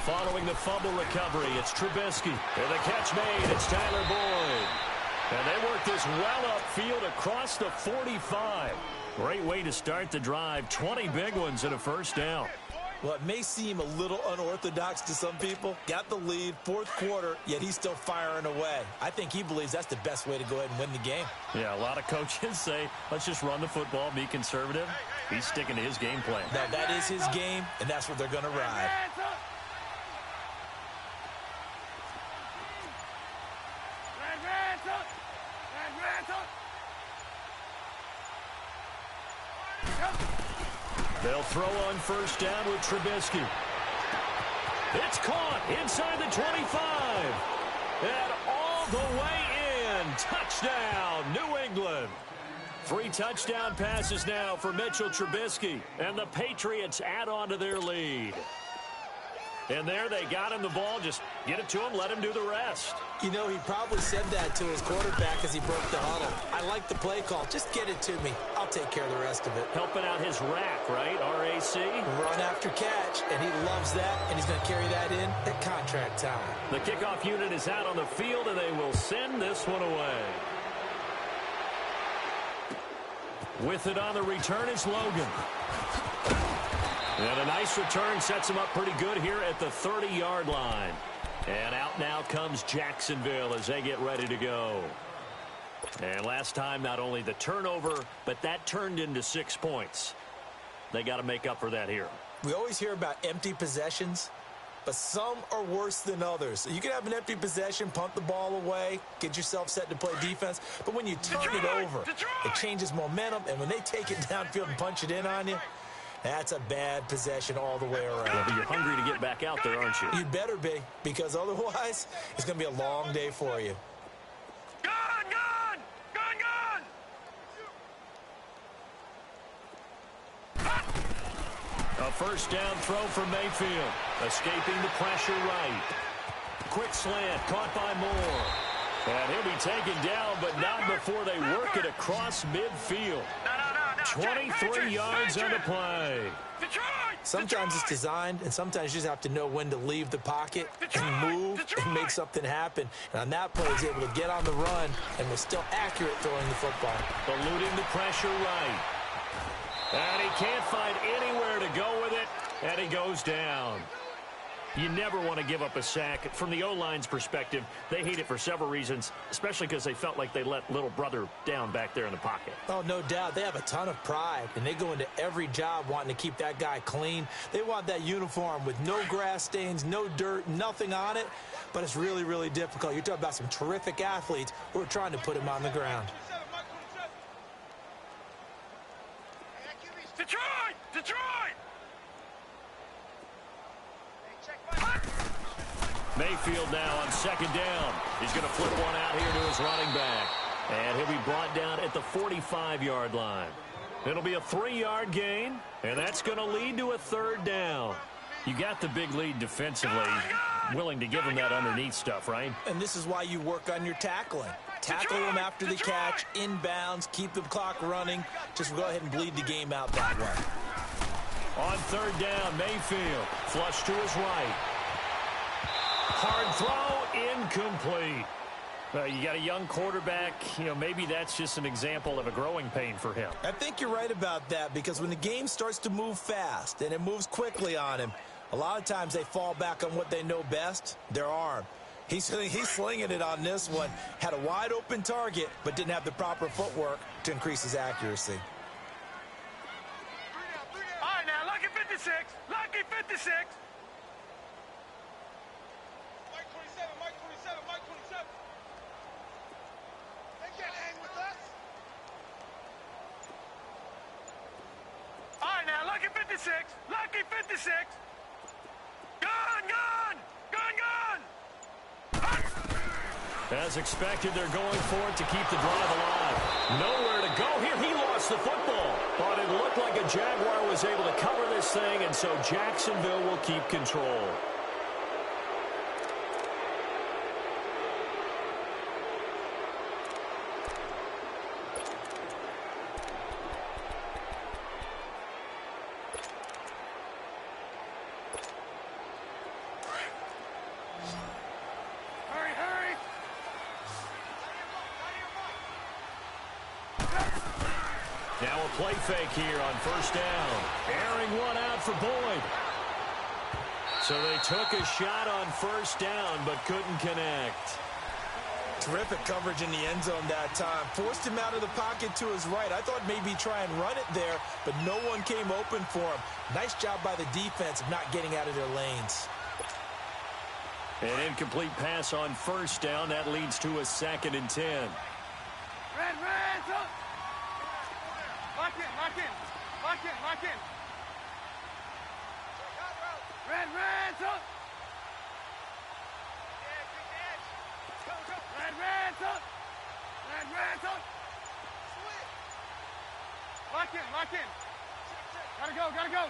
Following the fumble recovery, it's Trubisky. And the catch made, it's Tyler Boyd. And they work this well upfield across the 45. Great way to start the drive. 20 big ones and a 1st down.
Well, it may seem a little unorthodox to some people. Got the lead, 4th quarter, yet he's still firing away. I think he believes that's the best way to go ahead and win the game.
Yeah, a lot of coaches say, let's just run the football, be conservative. He's sticking to his game plan.
Now, that is his game, and that's what they're going to ride.
They'll throw on 1st down with Trubisky. It's caught inside the 25. And all the way in. Touchdown, New England. 3 touchdown passes now for Mitchell Trubisky. And the Patriots add on to their lead. And there they got him the ball. Just get it to him, let him do the rest.
You know, he probably said that to his quarterback as he broke the huddle. I like the play call. Just get it to me. I'll take care of the rest of it.
Helping out his rack, right? R-A-C?
Run after catch, and he loves that, and he's going to carry that in at contract time.
The kickoff unit is out on the field, and they will send this one away. With it on the return is Logan. And a nice return sets him up pretty good here at the 30-yard line. And out now comes Jacksonville as they get ready to go. And last time, not only the turnover, but that turned into 6 points. They got to make up for that here.
We always hear about empty possessions, but some are worse than others. You can have an empty possession, punt the ball away, get yourself set to play defense, but when you turn it over, it changes momentum, and when they take it downfield and punch it in on you, that's a bad possession all the way around.
Yeah, but you're hungry to get back out there, aren't you?
You'd better be, because otherwise, it's going to be a long day for you.
A first down throw for Mayfield. Escaping the pressure right. Quick slant caught by Moore. And he'll be taken down, but not before they work it across midfield. 23 yards on the play.
Sometimes it's designed, and sometimes you just have to know when to leave the pocket and move and make something happen. And on that play, he's able to get on the run and was still accurate throwing the football.
Eluding the pressure right. And he can't find anywhere to go with it, and he goes down. You never want to give up a sack. From the O-line's perspective, they hate it for several reasons, especially because they felt like they let little brother down back there in the pocket.
Oh, no doubt. They have a ton of pride, and they go into every job wanting to keep that guy clean. They want that uniform with no grass stains, no dirt, nothing on it, but it's really, really difficult. You're talking about some terrific athletes who are trying to put him on the ground.
Detroit! Detroit!
Mayfield now on second down. He's going to flip one out here to his running back. And he'll be brought down at the 45-yard line. It'll be a 3-yard gain, and that's going to lead to a third down. You got the big lead defensively, willing to give him that underneath stuff, right?
And this is why you work on your tackling. Tackle them after the catch, inbounds, keep the clock running. Just go ahead and bleed the game out that way.
On third down, Mayfield, flush to his right. Hard throw, incomplete. You got a young quarterback. Maybe that's just an example of a growing pain for him.
I think you're right about that, because when the game starts to move fast and it moves quickly on him, a lot of times they fall back on what they know best, their arm. He's slinging it on this one. Had a wide open target, but didn't have the proper footwork to increase his accuracy.
All right, now, lucky 56. Lucky 56. Mike 27, Mike 27, Mike 27. They can't hang with us. All right, now, lucky 56. Lucky 56. Gun, gun, gun, gun.
As expected, they're going for it to keep the drive alive. Nowhere to go here. He lost the football. But it looked like a Jaguar was able to cover this thing, and so Jacksonville will keep control. Now a play fake here on first down. Airing one out for Boyd. So they took a shot on first down but couldn't connect.
Terrific coverage in the end zone that time. Forced him out of the pocket to his right. I thought maybe try and run it there, but no one came open for him. Nice job by the defense of not getting out of their lanes.
An incomplete pass on first down. That leads to a 2nd and 10.
Red, up. Lock in, lock in. Lock in, lock in. Red, up. Red, up. Red, up. Lock in, lock in. Gotta go.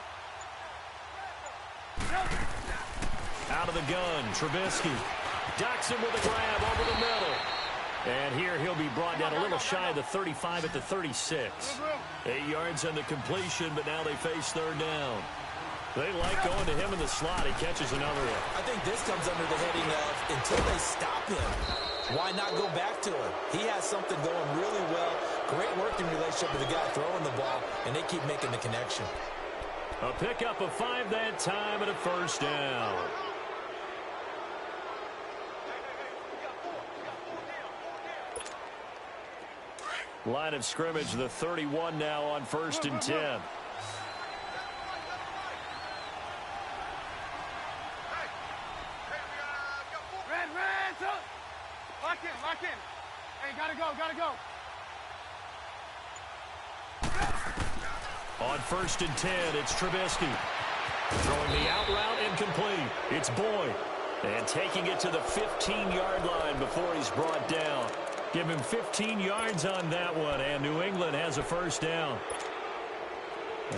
Out of the gun, Trubisky. Docks him with a grab over the middle. And here he'll be brought down a little shy of the 35 at the 36. 8 yards on the completion, but now they face third down. They like going to him in the slot. He catches another one.
I think this comes under the heading of until they stop him, why not go back to him? He has something going really well, Great working relationship with the guy throwing the ball, and they keep making the connection.
A pickup of 5 that time and a first down. Line of scrimmage, the 31 now on 1st and 10.
Red, lock in. Hey, gotta go.
On 1st and 10, it's Trubisky. Throwing the out route incomplete. It's Boyd. And taking it to the 15-yard line before he's brought down. Give him 15 yards on that one, and New England has a first down.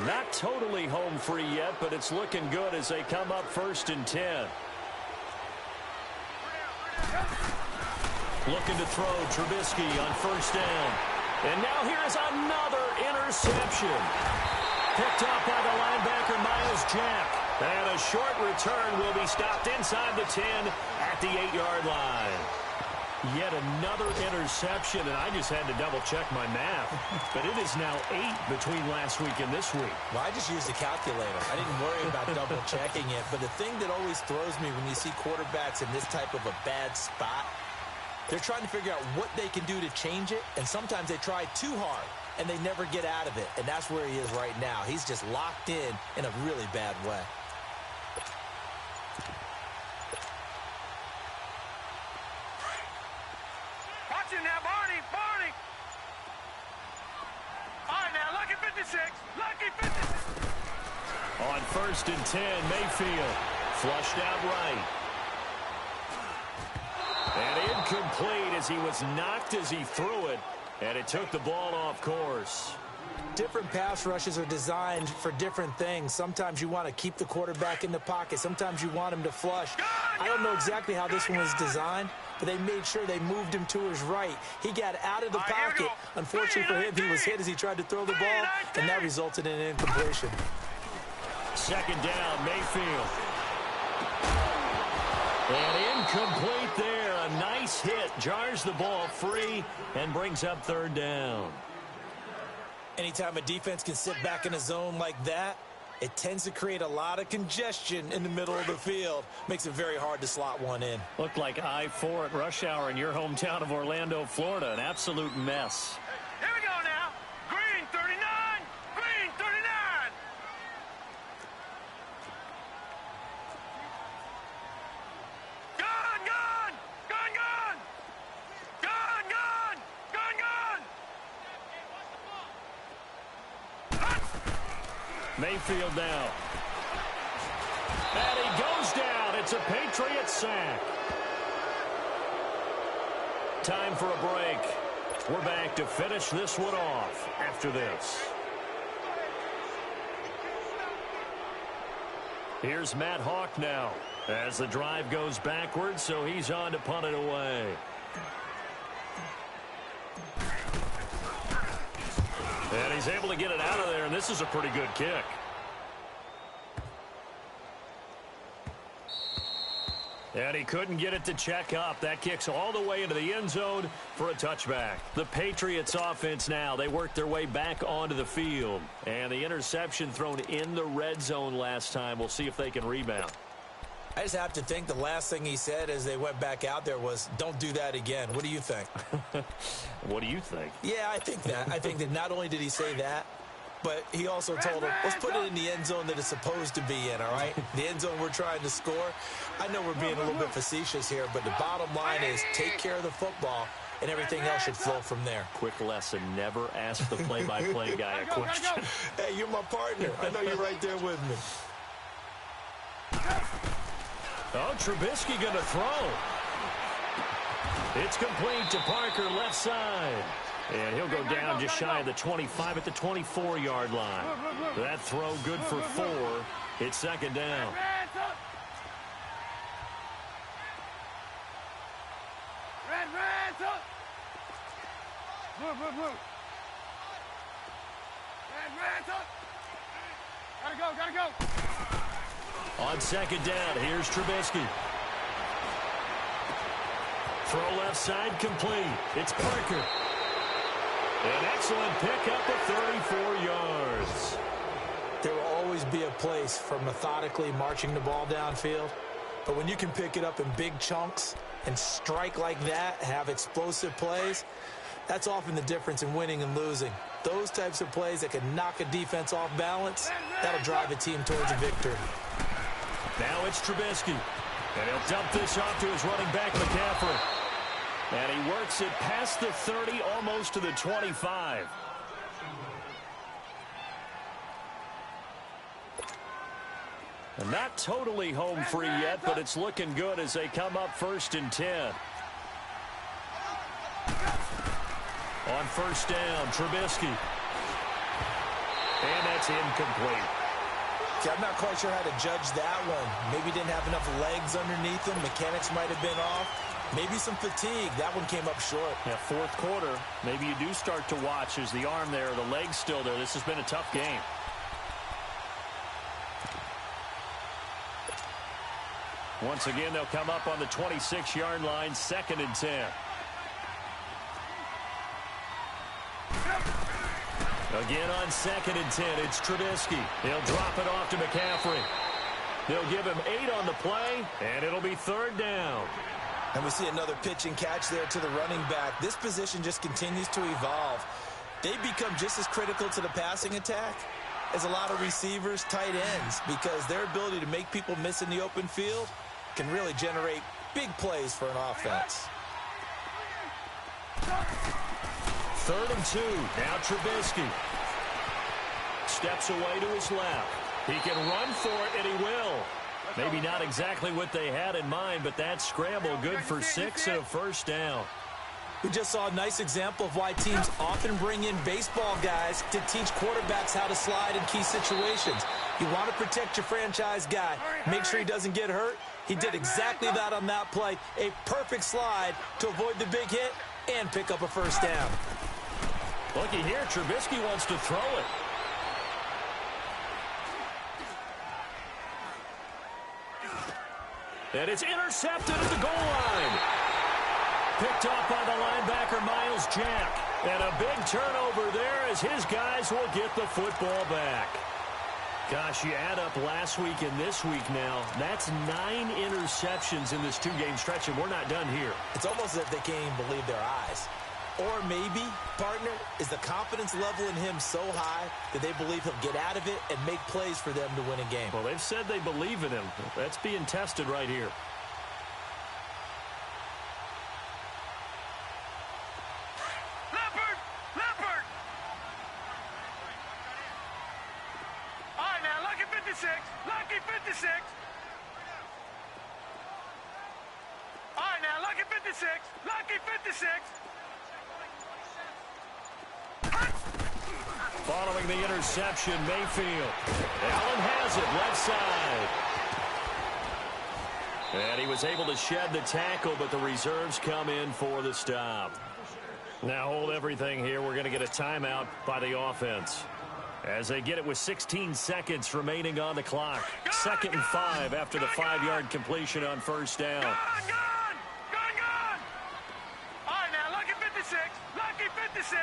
Not totally home free yet, but it's looking good as they come up 1st and 10. Looking to throw Trubisky on 1st down. And now here's another interception. Picked up by the linebacker, Miles Jack. And a short return will be stopped inside the 10 at the 8-yard line. Yet another interception, and I just had to double-check my math. But it is now 8 between last week and this week.
Well, I just used a calculator. I didn't worry about double-checking it. But the thing that always throws me when you see quarterbacks in this type of a bad spot, they're trying to figure out what they can do to change it, and sometimes they try too hard, and they never get out of it. And that's where he is right now. He's just locked in a really bad way.
Watch it now, Barney. All right, now, lucky 56.
On 1st and 10, Mayfield flushed out right. And incomplete as he was knocked as he threw it, and it took the ball off course.
Different pass rushes are designed for different things. Sometimes you want to keep the quarterback in the pocket. Sometimes you want him to flush. I don't know exactly how this one was designed, but they made sure they moved him to his right. He got out of the pocket. Unfortunately for him, he was hit as he tried to throw the ball, and that resulted in an incompletion.
2nd down, Mayfield. And incomplete there. A nice hit. Jars the ball free and brings up 3rd down.
Anytime a defense can sit back in a zone like that, it tends to create a lot of congestion in the middle of the field. Makes it very hard to slot one in.
Looked like I-4 at rush hour in your hometown of Orlando, Florida. An absolute mess.
Here we go now. Green 39.
Mayfield now. And he goes down. It's a Patriot sack. Time for a break. We're back to finish this one off after this. Here's Matt Hawk now as the drive goes backwards, so he's on to punt it away. And he's able to get it out of there, and this is a pretty good kick. And he couldn't get it to check up. That kicks all the way into the end zone for a touchback. The Patriots offense now, they worked their way back onto the field. And the interception thrown in the red zone last time. We'll see if they can rebound.
I just have to think the last thing he said as they went back out there was, don't do that again. What do you think?
What do you think?
Yeah, I think that. I think that not only did he say that, but he also told him, let's put it in the end zone that it's supposed to be in, all right? The end zone we're trying to score. I know we're being a little bit facetious here, but the bottom line is take care of the football, and everything else should flow from there.
Quick lesson, never ask the play-by-play guy a question.
Hey, you're my partner. I know you're right there with me.
Oh, Trubisky going to throw. It's complete to Parker, left side. And he'll go down just shy of the 25 at the 24-yard line. That throw good for 4. It's second down.
Gotta go.
On second down, here's Trubisky. Throw left side complete. It's Parker. An excellent pickup of 34 yards.
There will always be a place for methodically marching the ball downfield. But when you can pick it up in big chunks and strike like that, have explosive plays, that's often the difference in winning and losing. Those types of plays that can knock a defense off balance, that'll drive a team towards a victory.
Now it's Trubisky. And he'll dump this off to his running back, McCaffrey. And he works it past the 30, almost to the 25. And not totally home free yet, but it's looking good as they come up 1st and 10. On 1st down, Trubisky. And that's incomplete.
Yeah, I'm not quite sure how to judge that one. Maybe didn't have enough legs underneath him. Mechanics might have been off. Maybe some fatigue. That one came up short.
Yeah, 4th quarter. Maybe you do start to watch as the arm there, the leg's still there. This has been a tough game. Once again, they'll come up on the 26-yard line, 2nd and 10. Again on 2nd and 10, it's Trubisky. He'll drop it off to McCaffrey. They'll give him 8 on the play, and it'll be 3rd down.
And we see another pitch and catch there to the running back. This position just continues to evolve. They become just as critical to the passing attack as a lot of receivers, tight ends, because their ability to make people miss in the open field can really generate big plays for an offense.
3rd and 2. Now Trubisky steps away to his left. He can run for it, and he will. Maybe not exactly what they had in mind, but that scramble good for 6 and a 1st down.
We just saw a nice example of why teams often bring in baseball guys to teach quarterbacks how to slide in key situations. You want to protect your franchise guy. Make sure he doesn't get hurt. He did exactly that on that play. A perfect slide to avoid the big hit and pick up a 1st down.
Looky here, Trubisky wants to throw it. And it's intercepted at the goal line. Picked off by the linebacker, Miles Jack. And a big turnover there as his guys will get the football back. Gosh, you add up last week and this week now. That's 9 interceptions in this 2-game stretch, and we're not done here.
It's almost as if they can't even believe their eyes. Or maybe, partner, is the confidence level in him so high that they believe he'll get out of it and make plays for them to win a game.
Well, they've said they believe in him. That's being tested right here.
Leopard! All right, now, lucky 56. Lucky 56. All right, now, lucky 56. Lucky 56.
Following the interception, Mayfield. Allen has it, left side. And he was able to shed the tackle, but the reserves come in for the stop. Now hold everything here. We're going to get a timeout by the offense. As they get it with 16 seconds remaining on the clock. 2nd and 5 after the 5-yard completion on 1st down.
Gone! All right, now, lucky 56. Lucky 56.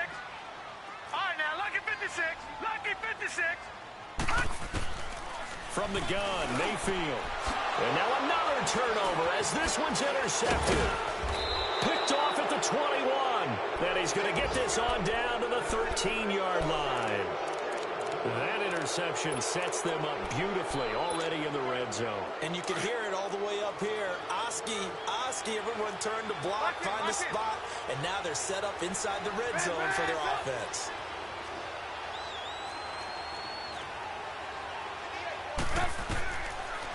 All right, now, lucky 56. Lucky 56.
From the gun, Mayfield. And now another turnover as this one's intercepted. Picked off at the 21. And he's going to get this on down to the 13-yard line. That interception sets them up beautifully already in the red zone.
And you can hear it all the way up here. Oski, everyone turned to block, find a spot, and now they're set up inside the red zone for their offense.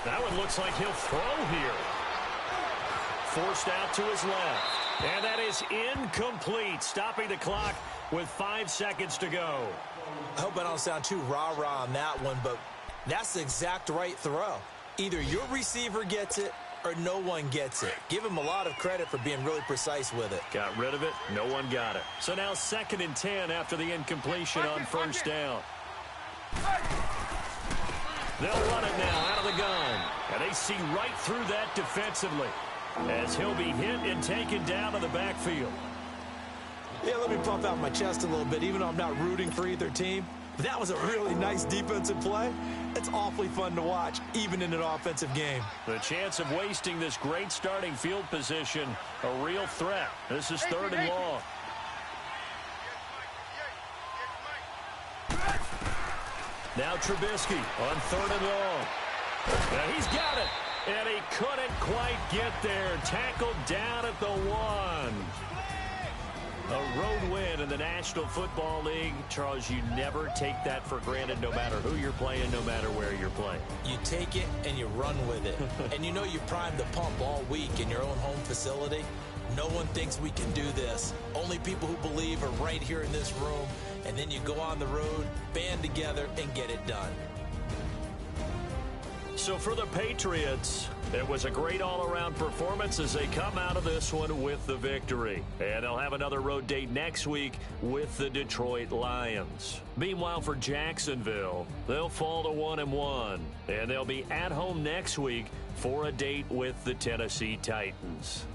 That one looks like he'll throw here. Forced out to his left. And that is incomplete, stopping the clock with 5 seconds to go.
I hope I don't sound too rah-rah on that one, but that's the exact right throw. Either your receiver gets it or no one gets it. Give him a lot of credit for being really precise with it.
Got rid of it. No one got it. So now 2nd and 10 after the incompletion on 1st down. They'll run it now out of the gun. And they see right through that defensively as he'll be hit and taken down to the backfield.
Yeah, let me puff out my chest a little bit, even though I'm not rooting for either team. That was a really nice defensive play. It's awfully fun to watch, even in an offensive game.
The chance of wasting this great starting field position, a real threat. This is 3rd and long. Now Trubisky on 3rd and long. Now he's got it, and he couldn't quite get there. Tackled down at the 1. A road win in the National Football League. Charles, you never take that for granted, no matter who you're playing, no matter where you're playing.
You take it and you run with it. And you know you primed the pump all week in your own home facility. No one thinks we can do this. Only people who believe are right here in this room. And then you go on the road, band together, and get it done.
So for the Patriots, it was a great all-around performance as they come out of this one with the victory. And they'll have another road date next week with the Detroit Lions. Meanwhile, for Jacksonville, they'll fall to 1-1. And they'll be at home next week for a date with the Tennessee Titans.